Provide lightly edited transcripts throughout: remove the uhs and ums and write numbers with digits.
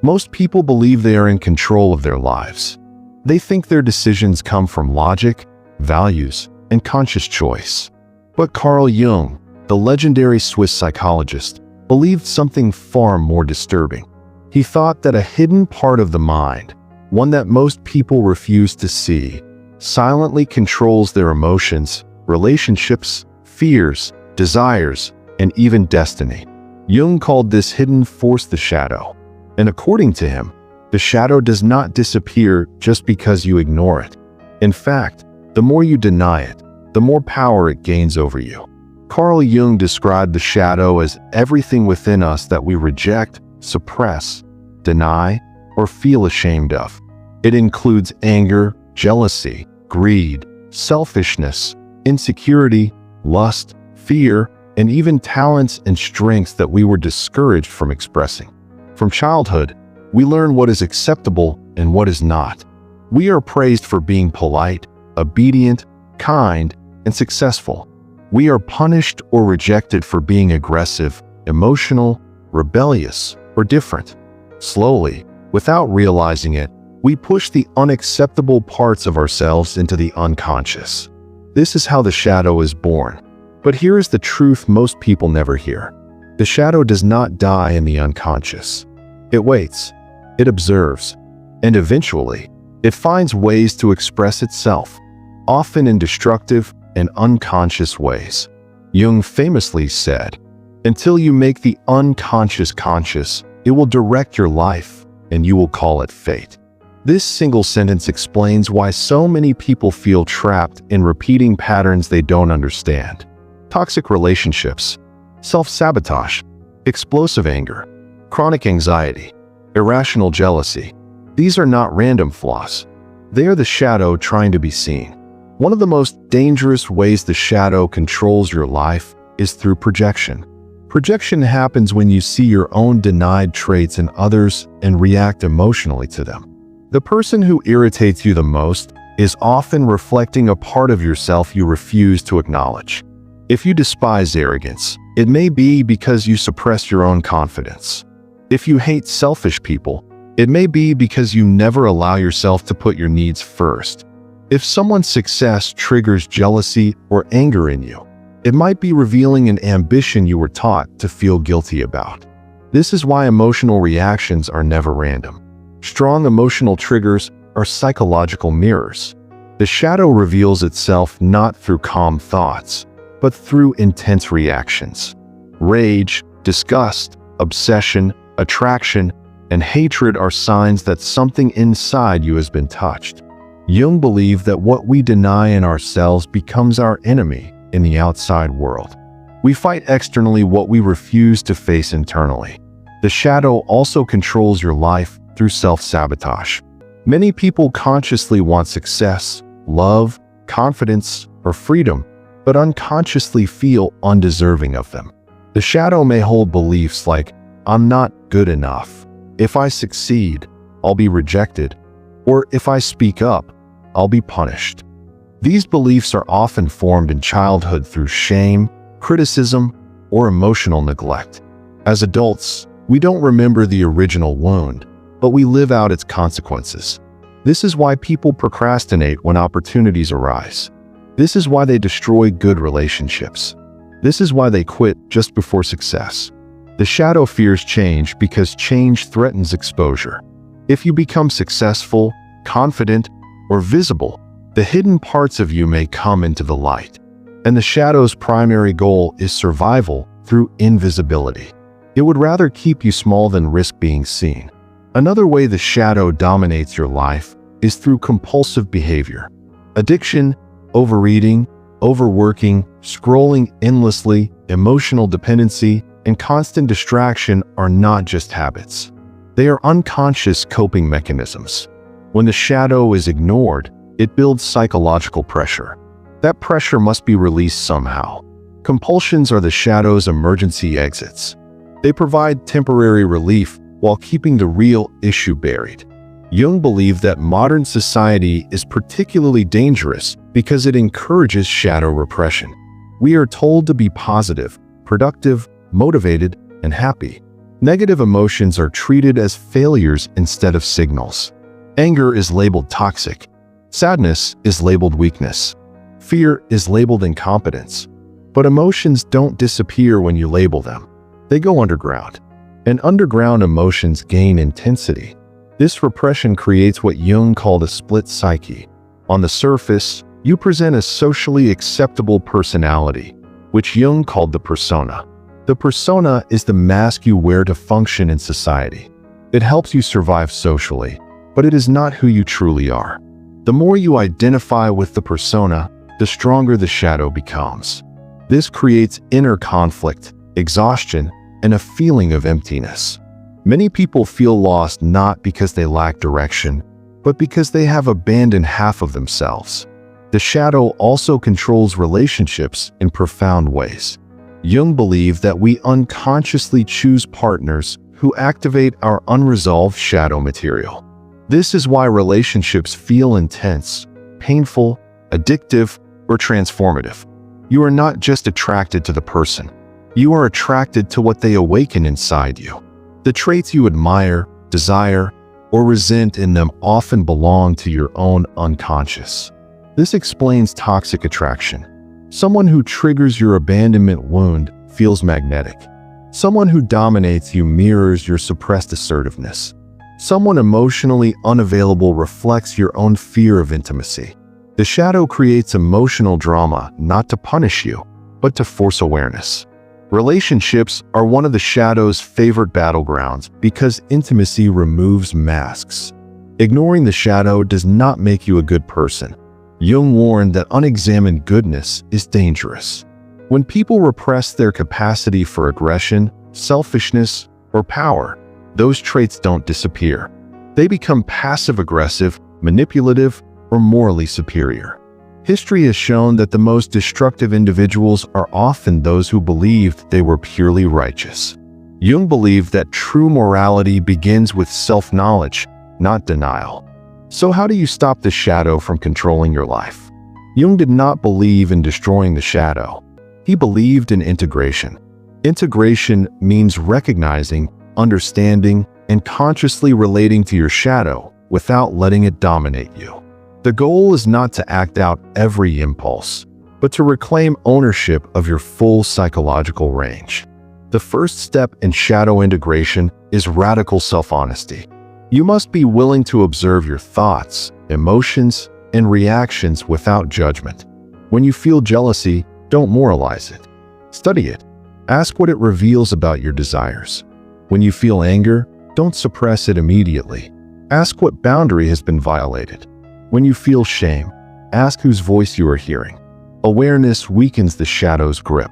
Most people believe they are in control of their lives. They think their decisions come from logic, values, and conscious choice. But Carl Jung, the legendary Swiss psychologist, believed something far more disturbing. He thought that a hidden part of the mind, one that most people refuse to see, silently controls their emotions, relationships, fears, desires, and even destiny. Jung called this hidden force the shadow. And according to him, the shadow does not disappear just because you ignore it. In fact, the more you deny it, the more power it gains over you. Carl Jung described the shadow as everything within us that we reject, suppress, deny, or feel ashamed of. It includes anger, jealousy, greed, selfishness, insecurity, lust, fear, and even talents and strengths that we were discouraged from expressing. From childhood, we learn what is acceptable and what is not. We are praised for being polite, obedient, kind, and successful. We are punished or rejected for being aggressive, emotional, rebellious, or different. Slowly, without realizing it, we push the unacceptable parts of ourselves into the unconscious. This is how the shadow is born. But here is the truth most people never hear. The shadow does not die in the unconscious. It waits, it observes, and eventually, it finds ways to express itself, often in destructive and unconscious ways. Jung famously said, "Until you make the unconscious conscious, it will direct your life, and you will call it fate." This single sentence explains why so many people feel trapped in repeating patterns they don't understand. Toxic relationships, self-sabotage, explosive anger, chronic anxiety, irrational jealousy. These are not random flaws. They are the shadow trying to be seen. One of the most dangerous ways the shadow controls your life is through projection. Projection happens when you see your own denied traits in others and react emotionally to them. The person who irritates you the most is often reflecting a part of yourself you refuse to acknowledge. If you despise arrogance, it may be because you suppress your own confidence. If you hate selfish people, it may be because you never allow yourself to put your needs first. If someone's success triggers jealousy or anger in you, it might be revealing an ambition you were taught to feel guilty about. This is why emotional reactions are never random. Strong emotional triggers are psychological mirrors. The shadow reveals itself not through calm thoughts, but through intense reactions. Rage, disgust, obsession, attraction, and hatred are signs that something inside you has been touched. Jung believed that what we deny in ourselves becomes our enemy in the outside world. We fight externally what we refuse to face internally. The shadow also controls your life through self-sabotage. Many people consciously want success, love, confidence, or freedom, but unconsciously feel undeserving of them. The shadow may hold beliefs like, "I'm not good enough. If I succeed, I'll be rejected," or "If I speak up, I'll be punished." These beliefs are often formed in childhood through shame, criticism, or emotional neglect. As adults, we don't remember the original wound, but we live out its consequences. This is why people procrastinate when opportunities arise. This is why they destroy good relationships. This is why they quit just before success. The shadow fears change because change threatens exposure. If you become successful, confident, or visible, the hidden parts of you may come into the light. And the shadow's primary goal is survival through invisibility. It would rather keep you small than risk being seen. Another way the shadow dominates your life is through compulsive behavior. Addiction, overeating, overworking, scrolling endlessly, emotional dependency, and constant distraction are not just habits. They are unconscious coping mechanisms. When the shadow is ignored, it builds psychological pressure. That pressure must be released somehow. Compulsions are the shadow's emergency exits. They provide temporary relief while keeping the real issue buried. Jung believed that modern society is particularly dangerous because it encourages shadow repression. We are told to be positive, productive, motivated, and happy. Negative emotions are treated as failures instead of signals. Anger is labeled toxic. Sadness is labeled weakness. Fear is labeled incompetence. But emotions don't disappear when you label them. They go underground. And underground emotions gain intensity. This repression creates what Jung called a split psyche. On the surface, you present a socially acceptable personality, which Jung called the persona. The persona is the mask you wear to function in society. It helps you survive socially, but it is not who you truly are. The more you identify with the persona, the stronger the shadow becomes. This creates inner conflict, exhaustion, and a feeling of emptiness. Many people feel lost not because they lack direction, but because they have abandoned half of themselves. The shadow also controls relationships in profound ways. Jung believed that we unconsciously choose partners who activate our unresolved shadow material. This is why relationships feel intense, painful, addictive, or transformative. You are not just attracted to the person. You are attracted to what they awaken inside you. The traits you admire, desire, or resent in them often belong to your own unconscious. This explains toxic attraction. Someone who triggers your abandonment wound feels magnetic. Someone who dominates you mirrors your suppressed assertiveness. Someone emotionally unavailable reflects your own fear of intimacy. The shadow creates emotional drama not to punish you, but to force awareness. Relationships are one of the shadow's favorite battlegrounds because intimacy removes masks. Ignoring the shadow does not make you a good person. Jung warned that unexamined goodness is dangerous. When people repress their capacity for aggression, selfishness, or power, those traits don't disappear. They become passive-aggressive, manipulative, or morally superior. History has shown that the most destructive individuals are often those who believed they were purely righteous. Jung believed that true morality begins with self-knowledge, not denial. So how do you stop the shadow from controlling your life? Jung did not believe in destroying the shadow. He believed in integration. Integration means recognizing, understanding, and consciously relating to your shadow without letting it dominate you. The goal is not to act out every impulse, but to reclaim ownership of your full psychological range. The first step in shadow integration is radical self-honesty. You must be willing to observe your thoughts, emotions, and reactions without judgment. When you feel jealousy, don't moralize it. Study it. Ask what it reveals about your desires. When you feel anger, don't suppress it immediately. Ask what boundary has been violated. When you feel shame, ask whose voice you are hearing. Awareness weakens the shadow's grip.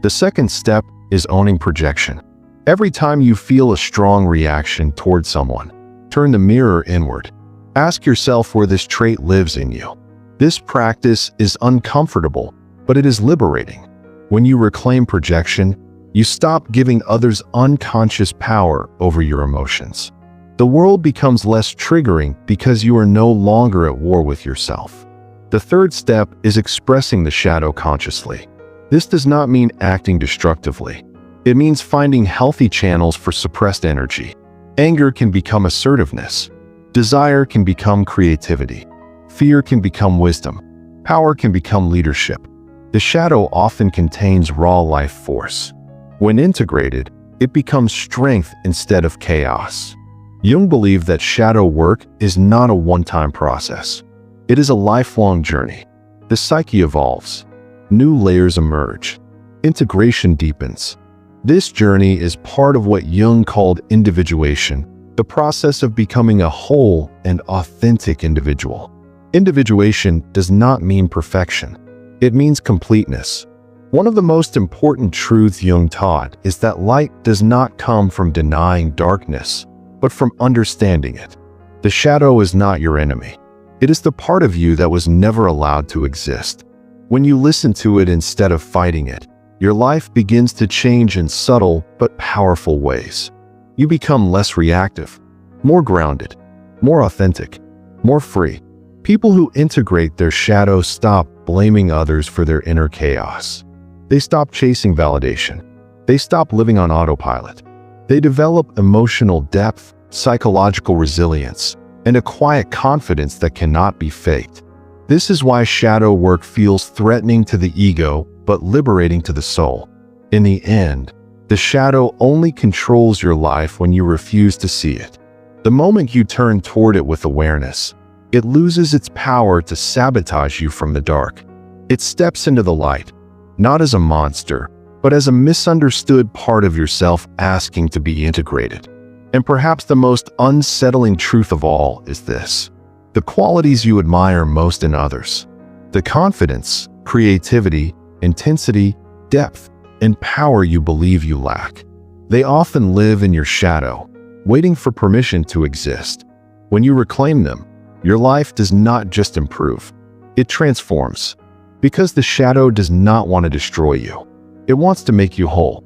The second step is owning projection. Every time you feel a strong reaction toward someone, turn the mirror inward. Ask yourself where this trait lives in you. This practice is uncomfortable, but it is liberating. When you reclaim projection, you stop giving others unconscious power over your emotions. The world becomes less triggering because you are no longer at war with yourself. The third step is expressing the shadow consciously. This does not mean acting destructively. It means finding healthy channels for suppressed energy. Anger can become assertiveness. Desire can become creativity. Fear can become wisdom. Power can become leadership. The shadow often contains raw life force. When integrated, it becomes strength instead of chaos. Jung believed that shadow work is not a one-time process. It is a lifelong journey. The psyche evolves. New layers emerge. Integration deepens. This journey is part of what Jung called individuation, the process of becoming a whole and authentic individual. Individuation does not mean perfection. It means completeness. One of the most important truths Jung taught is that light does not come from denying darkness, but from understanding it. The shadow is not your enemy. It is the part of you that was never allowed to exist. When you listen to it instead of fighting it, your life begins to change in subtle but powerful ways. You become less reactive, more grounded, more authentic, more free. People who integrate their shadow stop blaming others for their inner chaos. They stop chasing validation. They stop living on autopilot. They develop emotional depth, psychological resilience, and a quiet confidence that cannot be faked. This is why shadow work feels threatening to the ego but liberating to the soul. In the end, the shadow only controls your life when you refuse to see it. The moment you turn toward it with awareness, it loses its power to sabotage you from the dark. It steps into the light, not as a monster, but as a misunderstood part of yourself asking to be integrated. And perhaps the most unsettling truth of all is this: the qualities you admire most in others, the confidence, creativity, intensity, depth, and power you believe you lack, they often live in your shadow, waiting for permission to exist. When you reclaim them, your life does not just improve, it transforms. Because the shadow does not want to destroy you. It wants to make you whole.